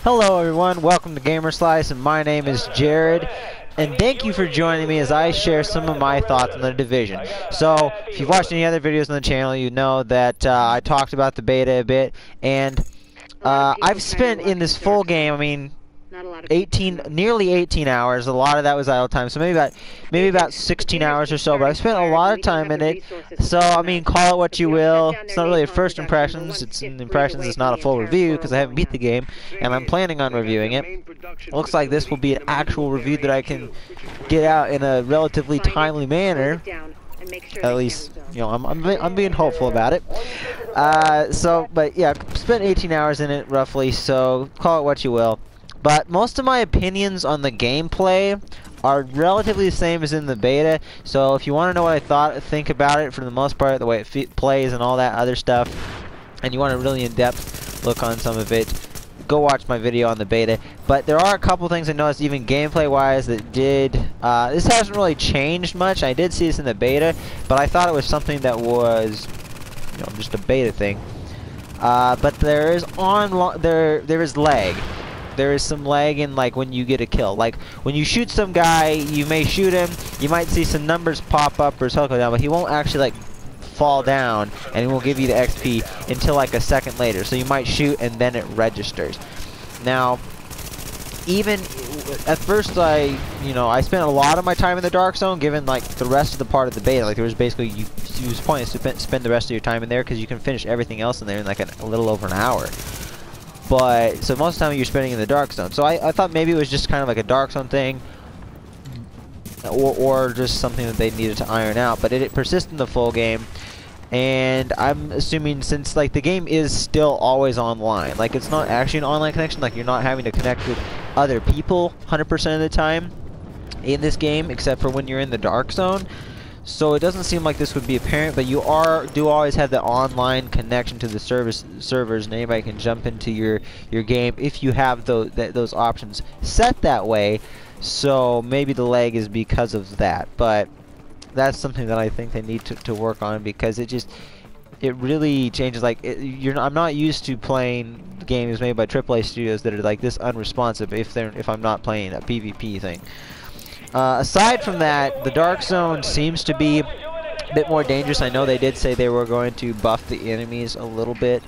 Hello everyone, welcome to Gamer Slice, and my name is Jared, and thank you for joining me as I share some of my thoughts on the Division. So, if you've watched any other videos on the channel, you know that I talked about the beta a bit, and I've spent in this full game, nearly 18 hours. A lot of that was idle time, so maybe about 16 hours or so. But I've spent a lot of time in it. So call it what you will. It's not really a first impressions. It's impressions. It's not a full review because I haven't beat the game, and I'm planning on reviewing it. It looks like this will be an actual review that I can get out in a relatively timely manner. At least, you know, I'm being hopeful about it. But yeah, spent 18 hours in it roughly. So call it what you will. But most of my opinions on the gameplay are relatively the same as in the beta. So if you want to know what I think about it for the most part, the way it plays and all that other stuff, and you want a really in-depth look on some of it, go watch my video on the beta. But there are a couple things I noticed, even gameplay-wise, that did. This hasn't really changed much. I did see this in the beta, but I thought it was something that was, you know, just a beta thing. But there is there is lag. There is some lag in, like, when you get a kill. Like, when you shoot some guy, you may shoot him, you might see some numbers pop up or his health go down, but he won't actually, like, fall down, and he won't give you the XP until, like, a second later. So you might shoot, and then it registers. Now, even at first, I spent a lot of my time in the Dark Zone, given, like, the rest of the part of the beta. Like, there was basically, it was pointless to spend the rest of your time in there, because you can finish everything else in there in, like, a little over an hour. But, so most of the time you're spending in the Dark Zone. So I thought maybe it was just kind of like a Dark Zone thing, or just something that they needed to iron out. But it persists in the full game, and I'm assuming, since, like, the game is still always online, like, it's not actually an online connection, like, you're not having to connect with other people 100% of the time in this game, except for when you're in the Dark Zone. So it doesn't seem like this would be apparent, but you do always have the online connection to the servers, and anybody can jump into your game if you have those options set that way. So maybe the lag is because of that, but that's something that I think they need to work on, because it really changes. Like, I'm not used to playing games made by AAA studios that are like this unresponsive if I'm not playing a PvP thing. Aside from that, the Dark Zone seems to be a bit more dangerous. I know they did say they were going to buff the enemies a little bit.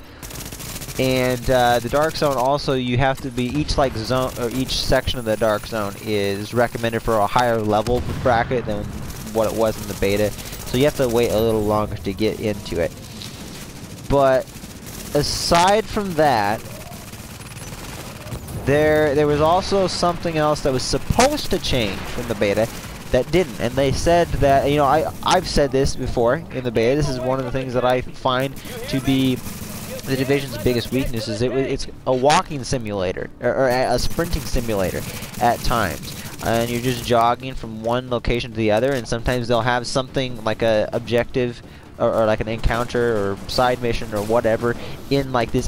And the Dark Zone also, you have to be, each zone, or each section of the Dark Zone is recommended for a higher level bracket than what it was in the beta. So you have to wait a little longer to get into it. But aside from that, there was also something else that was supposed to change from the beta that didn't, and they said that, you know, I've said this before in the beta. This is one of the things that I find to be the Division's biggest weakness, is it's a walking simulator, or a sprinting simulator at times, and you're just jogging from one location to the other, and sometimes they'll have something like a objective or like an encounter or side mission or whatever in, like, this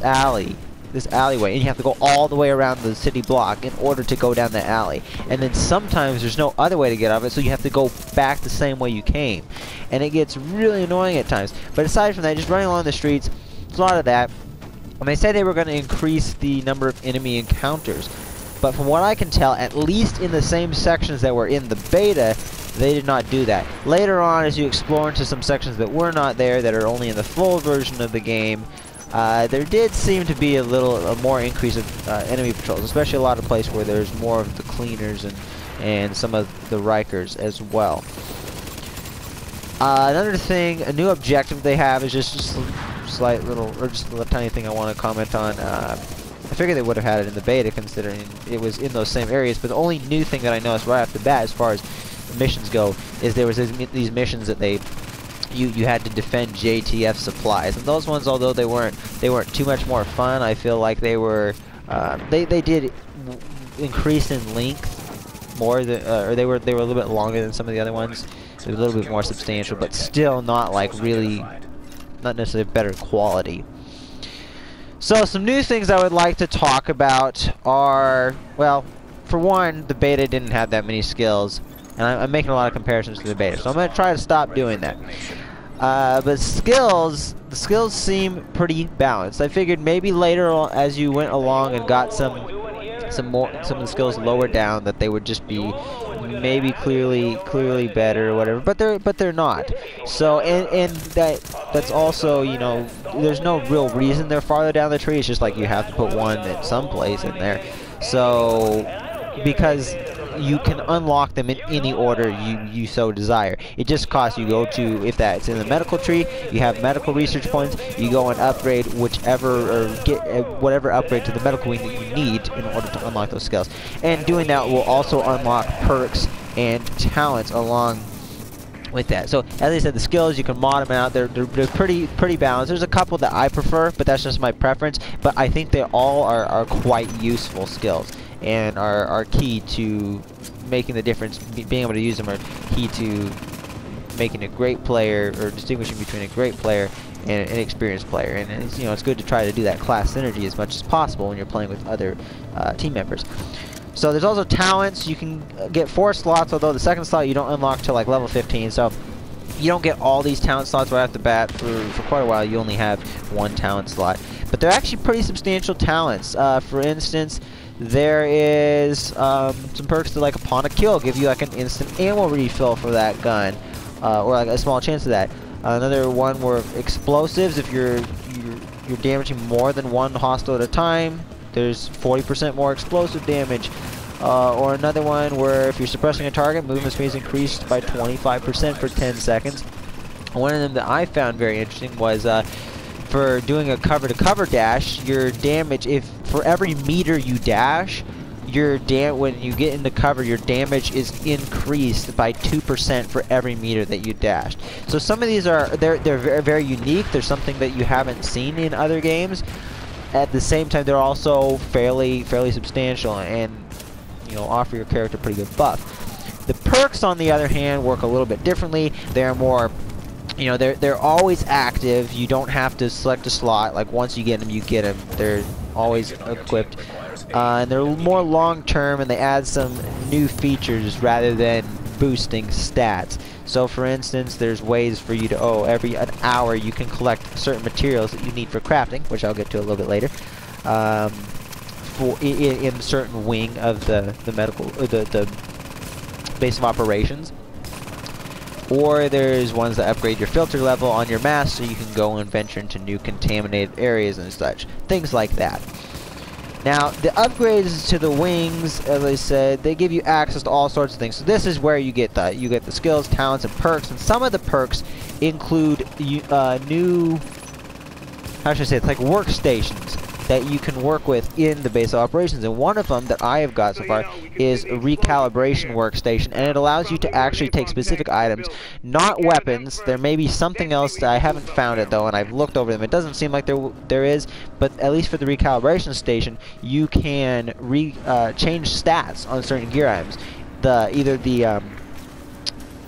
alleyway, and you have to go all the way around the city block in order to go down the alley. And then sometimes there's no other way to get out of it, so you have to go back the same way you came. And it gets really annoying at times. But aside from that, just running along the streets, there's a lot of that. And they said they were going to increase the number of enemy encounters. But from what I can tell, at least in the same sections that were in the beta, they did not do that. Later on, as you explore into some sections that were not there, that are only in the full version of the game, there did seem to be a more increase of enemy patrols, especially a lot of places where there's more of the cleaners and some of the Rikers as well. Another thing, a new objective they have is just a slight little, or just a tiny thing I want to comment on. I figured they would have had it in the beta, considering it was in those same areas, but the only new thing that I noticed right off the bat as far as the missions go is there was these missions that you had to defend JTF supplies, and those ones, although they weren't too much more fun, I feel like they were they did increase in length more than, or they were a little bit longer than some of the other ones. They were a little bit more substantial, but still not not necessarily better quality. So some new things I would like to talk about are, well, for one, the beta didn't have that many skills, and I'm making a lot of comparisons to the beta, so I'm going to try to stop doing that. But the skills seem pretty balanced. I figured maybe later on, as you went along and got some some of the skills lower down that they would just be maybe clearly better or whatever, but they're not. So and that's also, you know, there's no real reason they're farther down the tree. It's just like you have to put one at some place in there. So because you can unlock them in any order you so desire. It just costs you go to, if that's in the medical tree, you have medical research points, you go and upgrade whichever, or get whatever upgrade to the medical wing that you need in order to unlock those skills. And doing that will also unlock perks and talents along with that. So as I said, the skills, you can mod them out. They're pretty balanced. There's a couple that I prefer, but that's just my preference. But I think they all are quite useful skills, and are key to making the difference. Being able to use them are key to making a great player, or distinguishing between a great player and an experienced player. And it's, you know, it's good to try to do that class synergy as much as possible when you're playing with other team members. So there's also talents. You can get 4 slots, although the second slot you don't unlock till like level 15. So you don't get all these talent slots right off the bat. For quite a while, you only have 1 talent slot. But they're actually pretty substantial talents. For instance, there is some perks that, like, upon a kill, give you like an instant ammo refill for that gun, or like a small chance of that. Another one were explosives. If you're damaging more than 1 hostile at a time, there's 40% more explosive damage. Or another one where if you're suppressing a target, movement speed is increased by 25% for 10 seconds. One of them that I found very interesting was for doing a cover-to-cover dash, your damage, if for every meter you dash, when you get into cover, your damage is increased by 2% for every meter that you dashed. So some of these they're very, very unique. They're something that you haven't seen in other games. At the same time, they're also fairly substantial, and, you know, offer your character a pretty good buff. The perks, on the other hand, work a little bit differently. They're more, you know, they're always active. You don't have to select a slot. Like, once you get them, you get them. They're always equipped, and they're more long-term, and they add some new features rather than boosting stats. So for instance, there's ways for you to, every an hour you can collect certain materials that you need for crafting, which I'll get to a little bit later, in certain wing of the medical, the base of operations. Or there's ones that upgrade your filter level on your mask, so you can go and venture into new contaminated areas and such. Things like that. Now, the upgrades to the wings, as I said, they give you access to all sorts of things. So this is where you get the skills, talents, and perks. And some of the perks include new, how should I say, it's like workstations that you can work with in the base of operations. And one of them that I have got so far is a recalibration workstation, and it allows you to actually take specific items, not weapons. There may be something else that I haven't found it though, and I've looked over them. It doesn't seem like there is, but at least for the recalibration station, you can change stats on certain gear items. Either the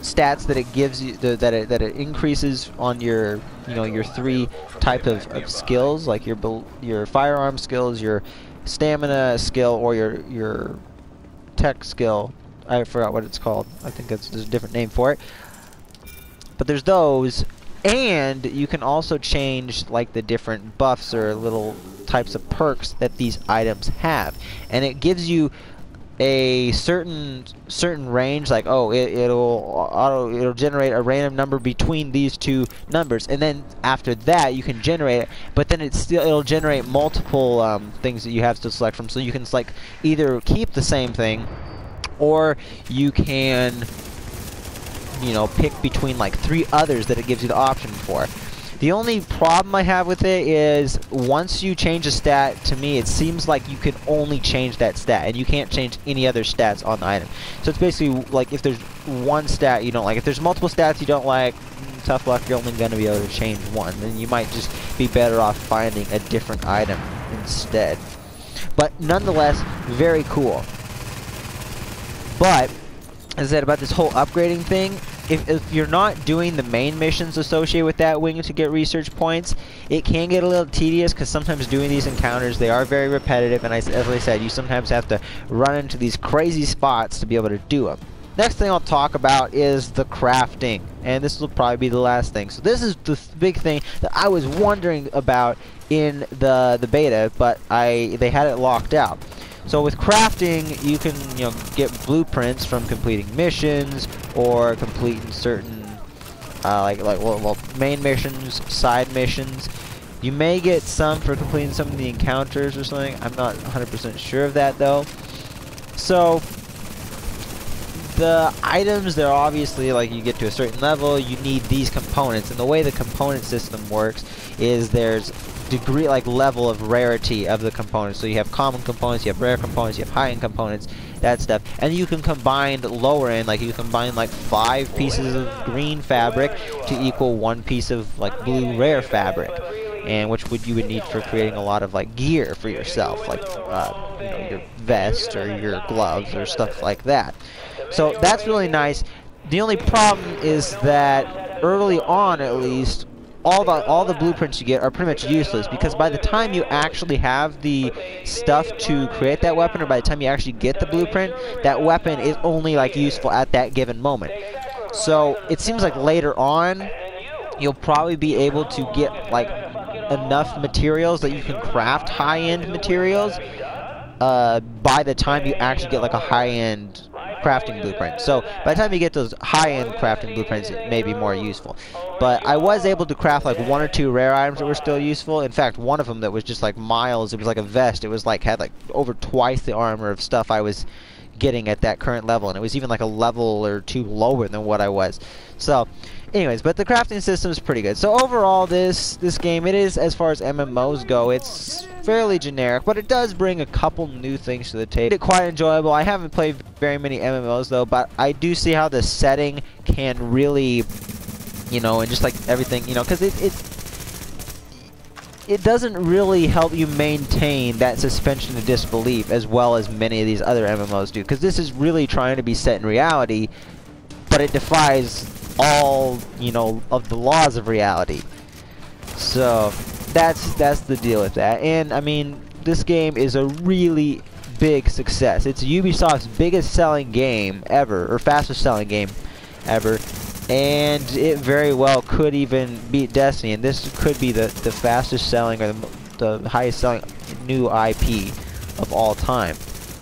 stats that it gives you, that it increases on your, you know, your 3 type of skills, like your firearm skills, your stamina skill, or your tech skill. I forgot what it's called. I think there's a different name for it. But there's those, and you can also change like the different buffs or little types of perks that these items have, and it gives you a certain range, like, it'll generate a random number between these 2 numbers, and then after that you can generate it, but then it'll generate multiple things that you have to select from. So you can select either keep the same thing, or you can, you know, pick between like 3 others that it gives you the option for. The only problem I have with it is once you change a stat, to me it seems like you can only change that stat, and you can't change any other stats on the item. So it's basically like if there's one stat you don't like, if there's multiple stats you don't like, tough luck, you're only going to be able to change one. Then you might just be better off finding a different item instead. But nonetheless, very cool. But, as I said about this whole upgrading thing, if you're not doing the main missions associated with that wing to get research points, it can get a little tedious, because sometimes doing these encounters, they are very repetitive, and as I said, you sometimes have to run into these crazy spots to be able to do them. Next thing I'll talk about is the crafting, and this will probably be the last thing. So this is the big thing that I was wondering about in the beta, but they had it locked out. So with crafting, you can, you know, get blueprints from completing missions or completing certain, well, main missions, side missions. You may get some for completing some of the encounters or something. I'm not 100% sure of that though. So the items, they're obviously, like, you get to a certain level, you need these components, and the way the component system works is there's degree, like, level of rarity of the components. So you have common components, you have rare components, you have high-end components, that stuff, and you can combine lower end, like you combine like 5 pieces of green fabric to equal 1 piece of like blue rare fabric, and which you would need for creating a lot of like gear for yourself, like you know, your vest or your gloves or stuff like that. So that's really nice. The only problem is that early on, at least, all the blueprints you get are pretty much useless, because by the time you actually have the stuff to create that weapon, or by the time you actually get the blueprint, that weapon is only like useful at that given moment. So it seems like later on you'll probably be able to get like enough materials that you can craft high-end materials by the time you actually get like a high-end crafting blueprint. So by the time you get those high-end crafting blueprints, it may be more useful. But I was able to craft like 1 or 2 rare items that were still useful. In fact, one of them that was just like miles, it was like a vest. It was like, had like over twice the armor of stuff I was getting at that current level, and it was even like a level or 2 lower than what I was. So anyways, but the crafting system is pretty good. So overall, this game, it is, as far as MMOs go, it's fairly generic, but it does bring a couple new things to the table. It's quite enjoyable. I haven't played very many MMOs though, but I do see how the setting can really, you know, and just like everything, you know, because it doesn't really help you maintain that suspension of disbelief as well as many of these other MMOs do, because this is really trying to be set in reality, but it defies all, you know, of the laws of reality. So that's the deal with that. And I mean, this game is a really big success. It's Ubisoft's biggest selling game ever, or fastest selling game ever, and it very well could even beat Destiny, and this could be the fastest selling or the highest selling new IP of all time,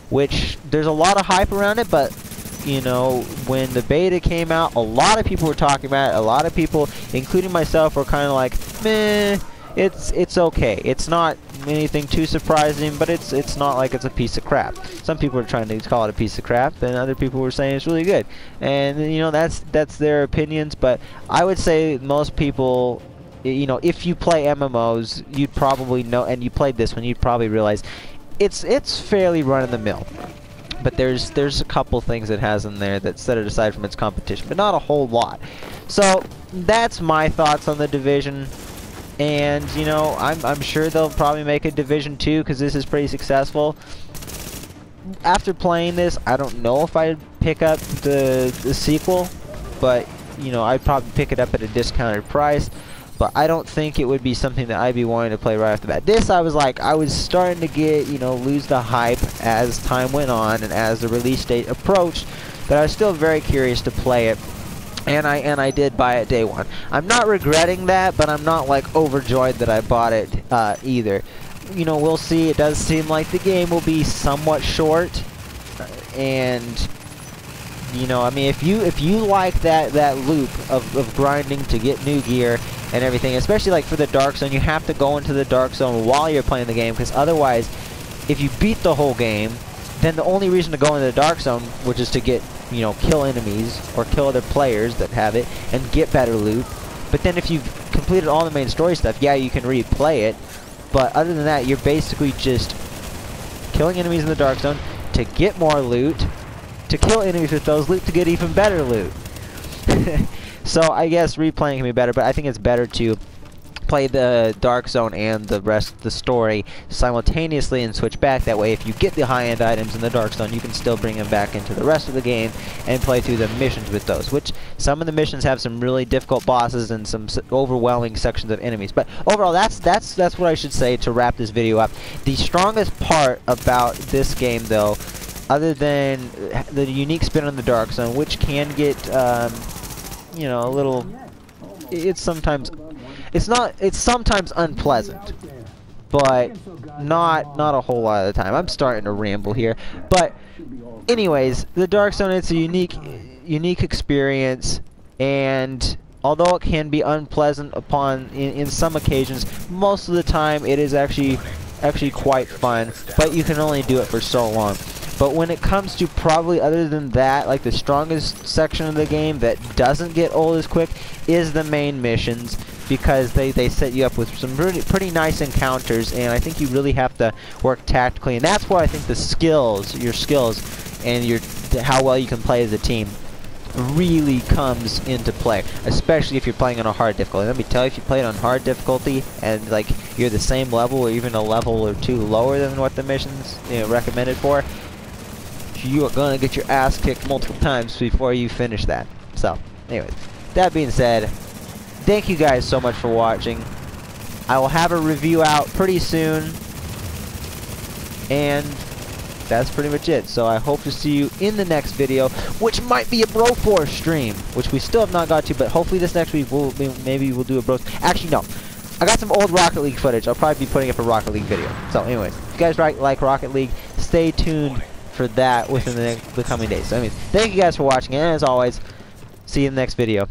which there's a lot of hype around it. But you know, when the beta came out, a lot of people were talking about it. A lot of people, including myself, were kind of like, meh, it's okay. It's not anything too surprising, but it's not like it's a piece of crap. Some people are trying to call it a piece of crap, and other people were saying it's really good. And you know, that's their opinions, but I would say most people, you know, if you play MMOs, you'd probably know, and you played this one, you'd probably realize it's fairly run-of-the-mill. But there's a couple things it has in there that set it aside from its competition, but not a whole lot. So that's my thoughts on the Division. And you know, I'm sure they'll probably make a Division 2 because this is pretty successful. After playing this, I don't know if I'd pick up the sequel, but you know, I'd probably pick it up at a discounted price. But I don't think it would be something that I'd be wanting to play right off the bat. This, I was starting to get, you know, lose the hype as time went on and as the release date approached. But I was still very curious to play it, and I did buy it day one. I'm not regretting that, but I'm not like overjoyed that I bought it either. You know, we'll see. It does seem like the game will be somewhat short, and you know, I mean, if you like that loop of grinding to get new gear and everything, especially like for the Dark Zone, you have to go into the Dark Zone while you're playing the game, because otherwise, if you beat the whole game, then the only reason to go into the Dark Zone, which is to get, you know, kill enemies or kill other players that have it and get better loot. But then if you've completed all the main story stuff, yeah, you can replay it, but other than that, you're basically just killing enemies in the Dark Zone to get more loot, to kill enemies with those loot to get even better loot. So I guess replaying can be better, but I think it's better to play the Dark Zone and the rest of the story simultaneously and switch back. That way, if you get the high-end items in the Dark Zone, you can still bring them back into the rest of the game and play through the missions with those, which some of the missions have some really difficult bosses and some overwhelming sections of enemies. But overall, that's what I should say to wrap this video up. The strongest part about this game, though, other than the unique spin on the Dark Zone, which can get you know, a little, it's sometimes unpleasant, but not a whole lot of the time. I'm starting to ramble here, but anyways, the Darkstone, it's a unique experience, and although it can be unpleasant in some occasions, most of the time it is actually quite fun, but you can only do it for so long. But when it comes to probably other than that, like the strongest section of the game that doesn't get old as quick is the main missions, because they set you up with some pretty nice encounters, and I think you really have to work tactically, and that's where I think your skills and how well you can play as a team really comes into play, especially if you're playing on a hard difficulty. Let me tell you, if you play it on hard difficulty and like you're the same level or even a level or two lower than what the mission's recommended for, you are gonna get your ass kicked multiple times before you finish that. So, anyways, that being said, thank you guys so much for watching. I will have a review out pretty soon, and that's pretty much it. So I hope to see you in the next video, which might be a Broforce stream, which we still have not got to, but hopefully this next week maybe we'll do a Bros. Actually, no. I got some old Rocket League footage. I'll probably be putting up a Rocket League video. So anyways, if you guys like Rocket League, stay tuned for that within the coming days. So anyways, thank you guys for watching, and as always, see you in the next video.